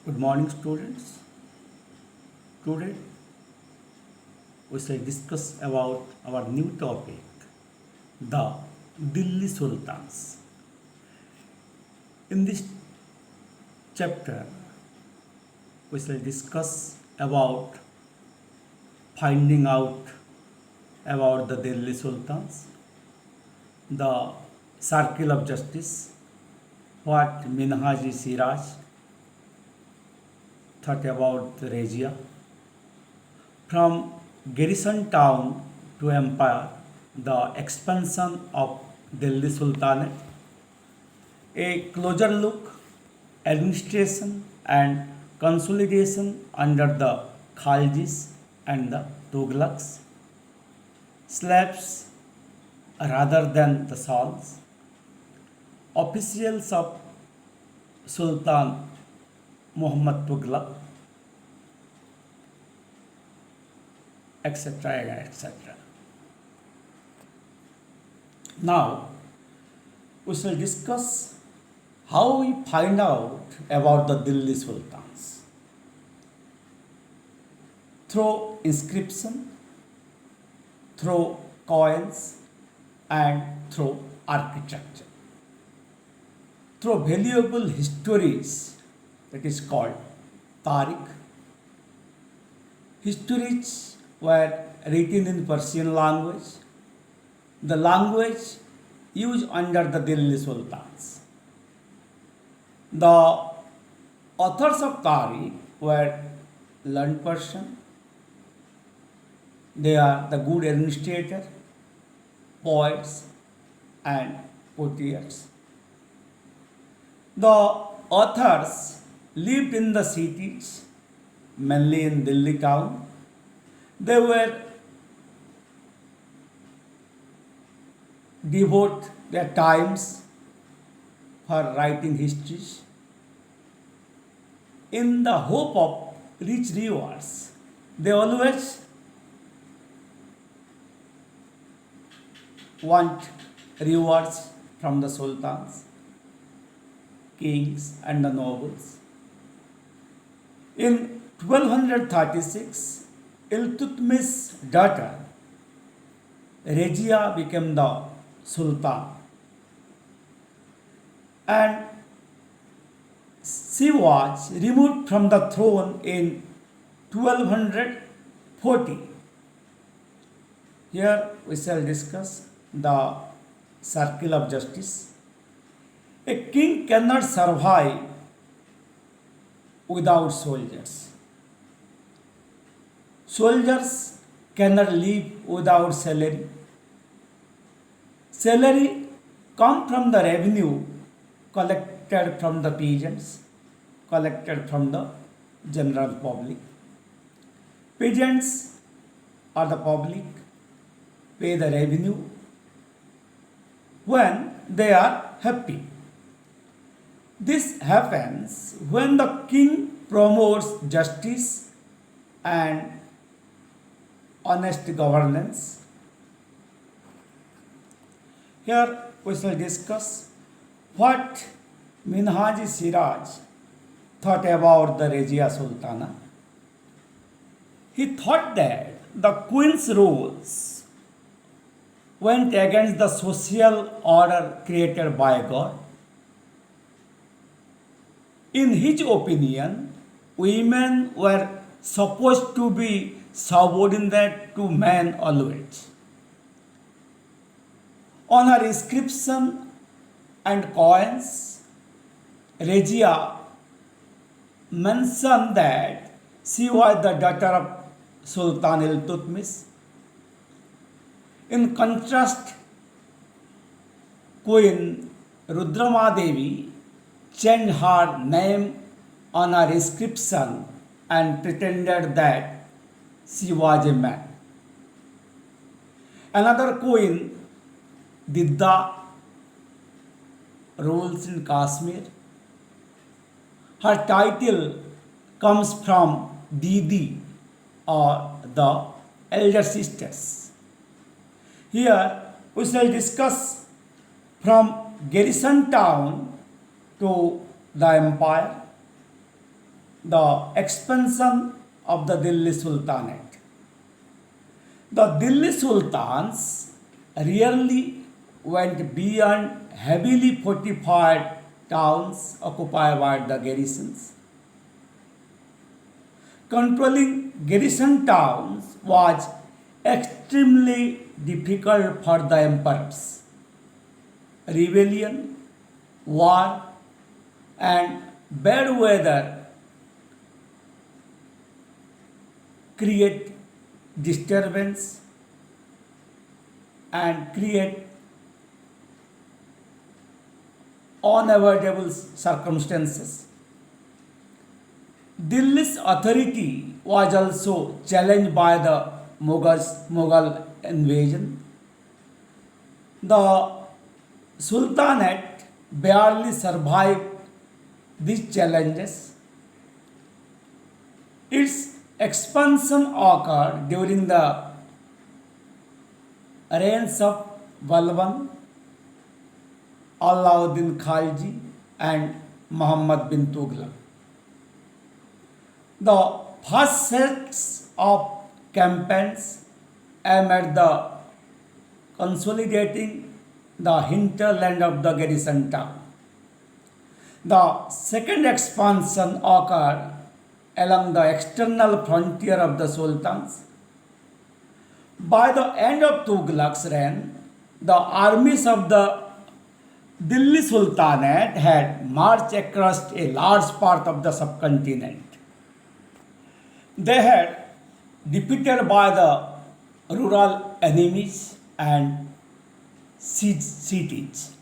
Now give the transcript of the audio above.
Good morning, students. Today we shall discuss about our new topic, the Delhi Sultans. In this chapter, we shall discuss about finding out about the Delhi Sultans, the circle of justice, what Minhaji Siraj thought about the Regia, from garrison town to empire, the expansion of Delhi Sultanate, a closer look, administration and consolidation under the Khaljis and the Tughlaqs, slaves rather than the Shahs, officials of Sultan Muhammad Tughlaq, etc. etc. Now, we shall discuss how we find out about the Delhi Sultans through inscription, through coins, and through architecture, through valuable histories that is called Tariq. Histories were written in Persian language, the language used under the Delhi Sultans. The authors of Tariq were learned person. They are the good administrator, poets, and poets. The authors lived in the cities, mainly in Delhi town. They were devote their times for writing histories in the hope of rich rewards. They always want rewards from the sultans, kings, and the nobles. In 1236, Iltutmish' daughter Regia became the sultan, and she was removed from the throne in 1240. Here we shall discuss the circle of justice. A king cannot survive without soldiers. Soldiers cannot live without salary. Salary comes from the revenue collected from the peasants, collected from the general public. Peasants or the public pay the revenue when they are happy. This happens when the king promotes justice and honest governance. Here we shall discuss what Minhaji Siraj thought about the Regia Sultana. He thought that the queen's rules went against the social order created by God. In his opinion, women were supposed to be subordinate to men always. On her inscription and coins, Regia mentioned that she was the daughter of Sultan Iltutmish. In contrast, Queen Rudramadevi changed her name on her inscription and pretended that she was a man. Another queen, Didda, rules in Kashmir. Her title comes from Didi or the elder sisters. Here we shall discuss from garrison town to the empire. the expansion of the Delhi Sultanate. The Delhi Sultans rarely went beyond heavily fortified towns occupied by the garrisons. Controlling garrison towns was extremely difficult for the emperors. Rebellion, war, and bad weather create disturbance and create unavoidable circumstances. Delhi's authority was also challenged by the Mughal invasion. The Sultanate barely survived these challenges. Its expansion occurred during the reigns of Balban, Alauddin Khalji, and Muhammad bin Tughlaq. The first sets of campaigns aimed at the consolidating the hinterland of the garrison town. The second expansion occurred along the external frontier of the sultans. By the end of Tughlaq's reign, the armies of the Delhi Sultanate had marched across a large part of the subcontinent. They had defeated by the rural enemies and siege cities.